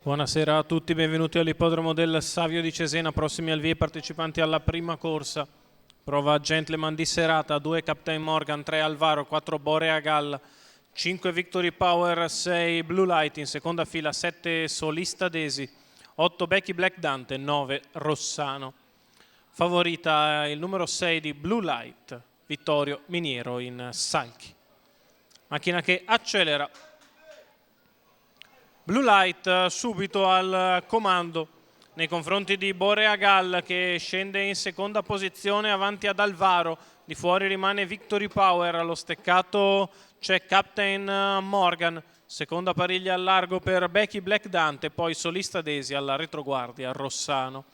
Buonasera a tutti, benvenuti all'ippodromo del Savio di Cesena, prossimi al via partecipanti alla prima corsa. Prova Gentleman di serata, 2 Captain Morgan, 3 Alvaro, 4 Borea Gall, 5 Victory Power, 6 Blue Light, in seconda fila 7 Solista Desi, 8 Becky Black Dante, 9 Rossano. Favorita il numero 6 di Blue Light, Vittorio Miniero in salchi. Macchina che accelera. Blue Light subito al comando nei confronti di Borea Gall, che scende in seconda posizione avanti ad Alvaro. Di fuori rimane Victory Power, allo steccato c'è Captain Morgan, seconda pariglia al largo per Becky Black Dante, poi Solista Desi alla retroguardia Rossano.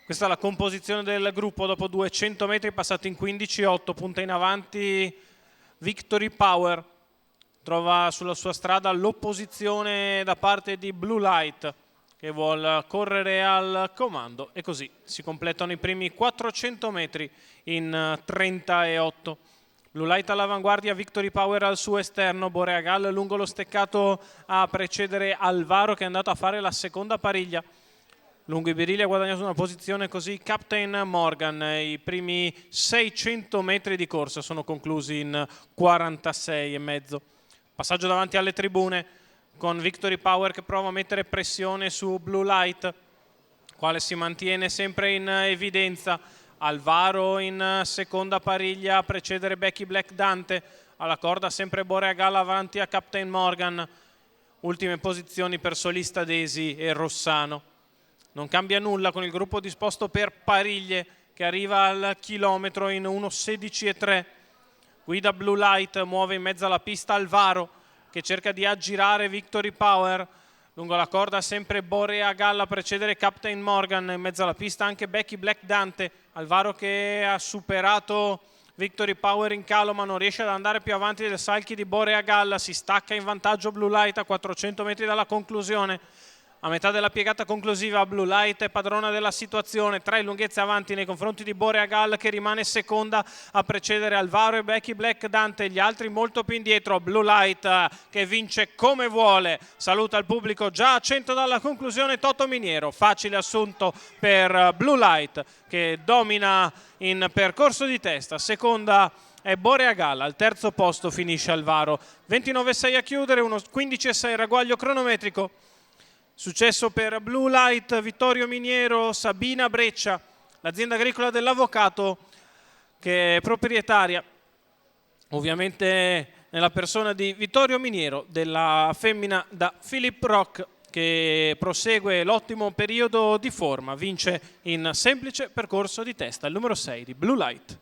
Questa è la composizione del gruppo dopo 200 metri passati in 15,8, punta in avanti Victory Power. Trova sulla sua strada l'opposizione da parte di Blue Light, che vuole correre al comando, e così si completano i primi 400 metri in 30,8. Blue Light all'avanguardia, Victory Power al suo esterno, Borea Gall lungo lo steccato a precedere Alvaro, che è andato a fare la seconda pariglia. Lungo i birilli ha guadagnato una posizione così Captain Morgan. I primi 600 metri di corsa sono conclusi in 46,5. Passaggio davanti alle tribune con Victory Power che prova a mettere pressione su Blue Light, quale si mantiene sempre in evidenza. Alvaro in seconda pariglia a precedere Becky Black Dante, alla corda sempre Borea Gall avanti a Captain Morgan. Ultime posizioni per Solista Desi e Rossano. Non cambia nulla con il gruppo disposto per pariglie, che arriva al chilometro in 1:16,3. Guida Blue Light, muove in mezzo alla pista Alvaro, che cerca di aggirare Victory Power. Lungo la corda sempre Borea Gall a precedere Captain Morgan, in mezzo alla pista anche Becky Black Dante. Alvaro che ha superato Victory Power in calo, ma non riesce ad andare più avanti del salchi di Borea Gall. Si stacca in vantaggio Blue Light a 400 metri dalla conclusione. A metà della piegata conclusiva Blue Light è padrona della situazione, 3 lunghezze avanti nei confronti di Borea Gall, che rimane seconda a precedere Alvaro e Becky Black Dante, gli altri molto più indietro. Blue Light che vince come vuole, saluta il pubblico già a 100 dalla conclusione. Toto Miniero, facile assunto per Blue Light, che domina in percorso di testa. Seconda è Borea Gall, al terzo posto finisce Alvaro. 29,6 a chiudere, 1:15,6 ragguaglio cronometrico. Successo per Blue Light, Vittorio Miniero, Sabina Breccia, l'azienda agricola dell'avvocato, che è proprietaria ovviamente nella persona di Vittorio Miniero della femmina da Philip Rock, che prosegue l'ottimo periodo di forma, vince in semplice percorso di testa, il numero 6 di Blue Light.